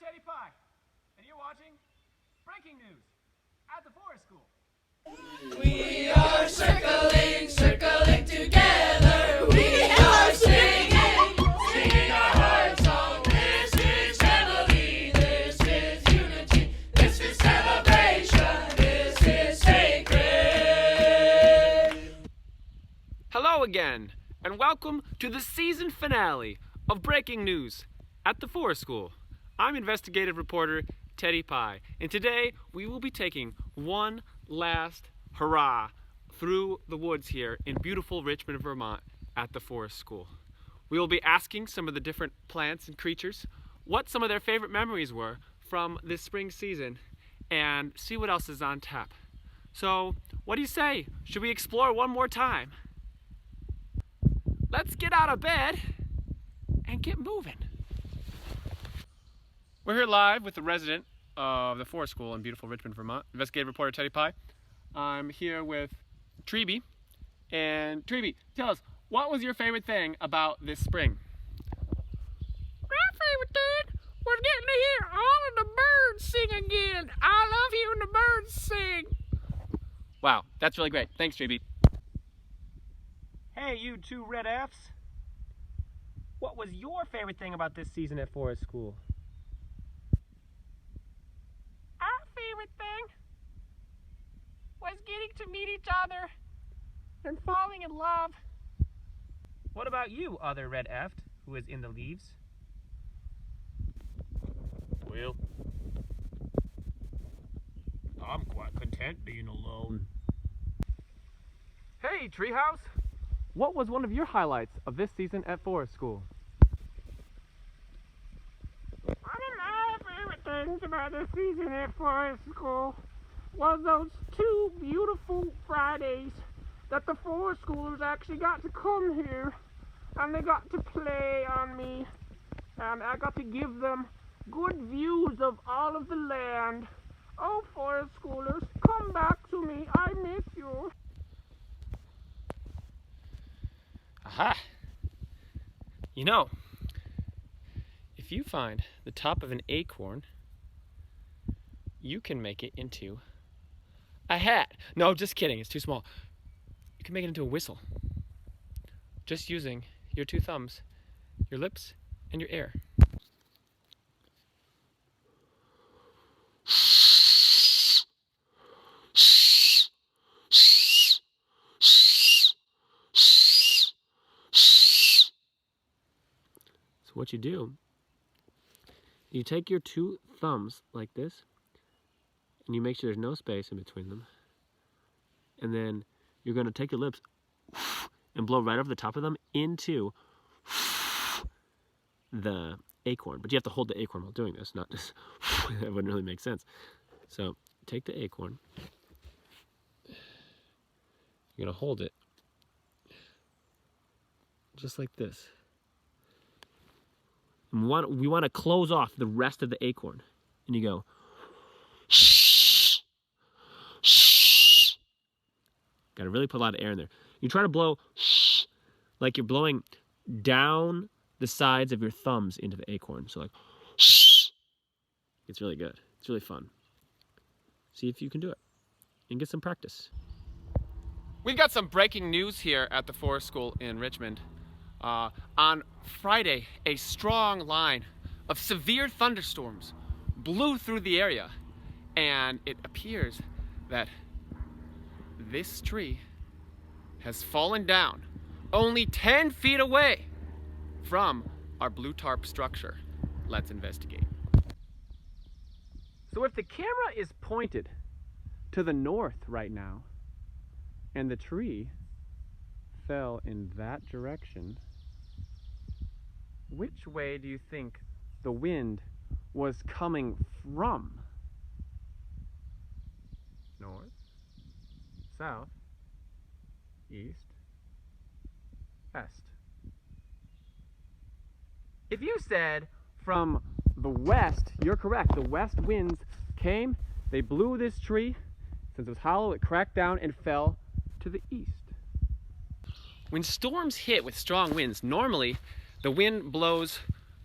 Teddy Pie, and you're watching Breaking News at the Forest School. We are circling, circling together. We are singing, singing our heart song. This is family, this is unity, this is celebration, this is sacred. Hello again, and welcome to the season finale of Breaking News at the Forest School. I'm investigative reporter Teddy Pie, and today we will be taking one last hurrah through the woods here in beautiful Richmond, Vermont at the Forest School. We will be asking some of the different plants and creatures what some of their favorite memories were from this spring season and see what else is on tap. So, what do you say? Should we explore one more time? Let's get out of bed and get moving. We're here live with the resident of the Forest School in beautiful Richmond, Vermont, investigative reporter Teddy Pie. I'm here with Treeby. And Treeby, tell us, what was your favorite thing about this spring? My favorite thing was getting to hear all of the birds sing again. I love hearing the birds sing. Wow, that's really great. Thanks, Treeby. Hey, you two red Fs. What was your favorite thing about this season at Forest School? Our favorite thing was getting to meet each other and falling in love. What about you, other red F who is in the leaves? Well, I'm quite content being alone. Hey, Treehouse. What was one of your highlights of this season at Forest School? One of my favorite things about this season at Forest School was those 2 beautiful Fridays that the Forest Schoolers actually got to come here and they got to play on me, and I got to give them good views of all of the land. Oh, Forest Schoolers, come back to me. I miss you. Aha! You know, if you find the top of an acorn, you can make it into a hat. No, just kidding, it's too small. You can make it into a whistle. Just using your 2 thumbs, your lips, and your air. So what you do, you take your 2 thumbs like this, and you make sure there's no space in between them. And then you're going to take your lips and blow right over the top of them into the acorn. But you have to hold the acorn while doing this, not just, that wouldn't really make sense. So take the acorn, you're going to hold it just like this. And we want to close off the rest of the acorn. And you go, got to really put a lot of air in there. You try to blow like you're blowing down the sides of your thumbs into the acorn. So like, it's really good. It's really fun. See if you can do it and get some practice. We've got some breaking news here at the Forest School in Richmond. On Friday, a strong line of severe thunderstorms blew through the area, and it appears that this tree has fallen down only 10 feet away from our blue tarp structure. Let's investigate. So if the camera is pointed to the north right now, and the tree fell in that direction, which way do you think the wind was coming from? North, south, east, west. If you said from the west, you're correct. The west winds came, they blew this tree. Since it was hollow, it cracked down and fell to the east. When storms hit with strong winds, normally the wind blows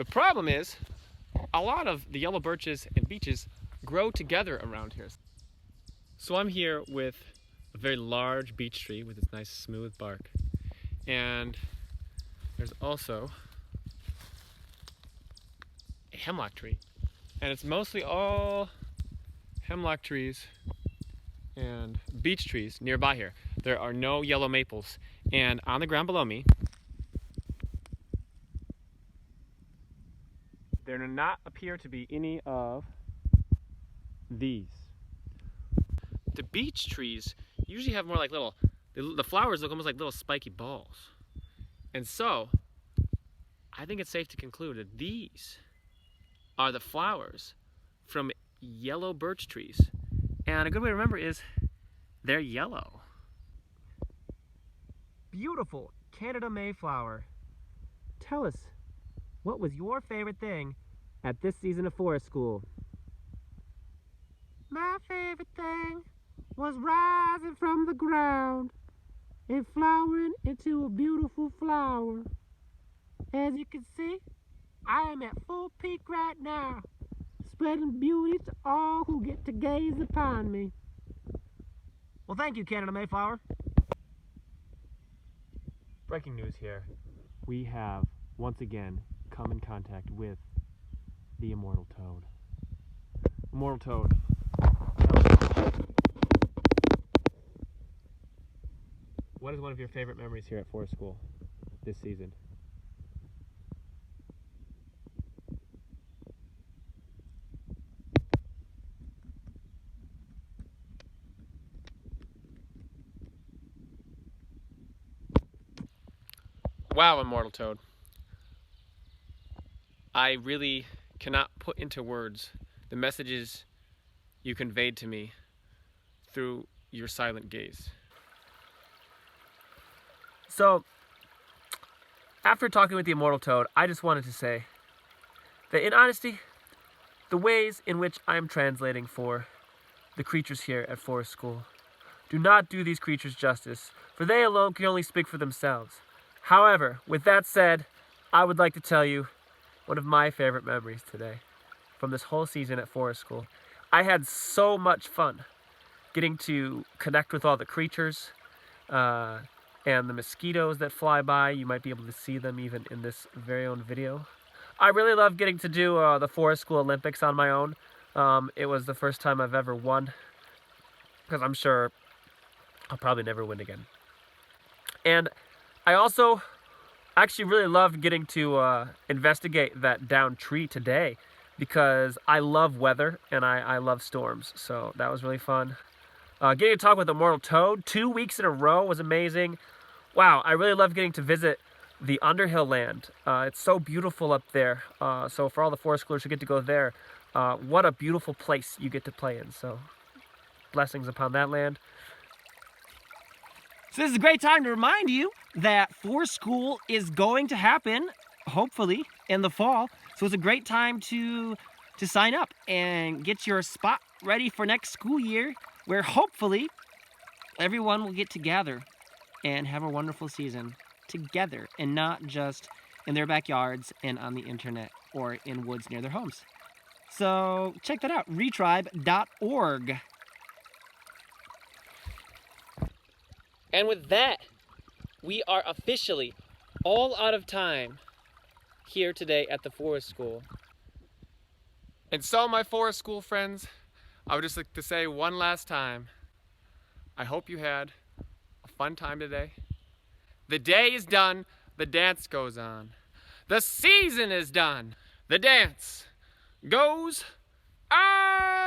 The problem is, a lot of the yellow birches and beeches grow together around here. So I'm here with a very large beech tree with its nice smooth bark. And there's also a hemlock tree. And it's mostly all hemlock trees and beech trees nearby here. There are no yellow maples. And on the ground below me, there do not appear to be any of these. The beech trees usually have more like little, the flowers look almost like little spiky balls. And so, I think it's safe to conclude that these are the flowers from yellow birch trees. And a good way to remember is they're yellow. Beautiful Canada Mayflower. Tell us, what was your favorite thing at this season of forest school? My favorite thing was rising from the ground and flowering into a beautiful flower. As you can see, I am at full peak right now, spreading beauty to all who get to gaze upon me. Well, thank you, Canada Mayflower. Breaking news here. We have once again come in contact with the immortal toad. Immortal toad. What is one of your favorite memories here at forest school this season? Wow, immortal toad. I really cannot put into words the messages you conveyed to me through your silent gaze. So, after talking with the immortal toad, I just wanted to say that in honesty, the ways in which I am translating for the creatures here at forest school do not do these creatures justice, for they alone can only speak for themselves. However, with that said, I would like to tell you one of my favorite memories today from this whole season at forest school. I had so much fun getting to connect with all the creatures and the mosquitoes that fly by. You might be able to see them even in this very own video. I really love getting to do the forest school Olympics on my own. It was the first time I've ever won, because I'm sure I'll probably never win again. And I also actually really loved getting to investigate that downed tree today, because I love weather and I love storms, so that was really fun. Getting to talk with Immortal Toad 2 weeks in a row was amazing. Wow, I really love getting to visit the Underhill land. It's so beautiful up there, so for all the forest schoolers who get to go there, what a beautiful place you get to play in, so blessings upon that land. So this is a great time to remind you that forest school is going to happen, hopefully, in the fall. So it's a great time to sign up and get your spot ready for next school year, where hopefully everyone will get together and have a wonderful season together, and not just in their backyards and on the internet or in woods near their homes. So check that out, retribe.org. And with that, we are officially all out of time here today at the forest school. And so, my forest school friends, I would just like to say one last time, I hope you had a fun time today. The day is done, the dance goes on. The season is done, the dance goes on!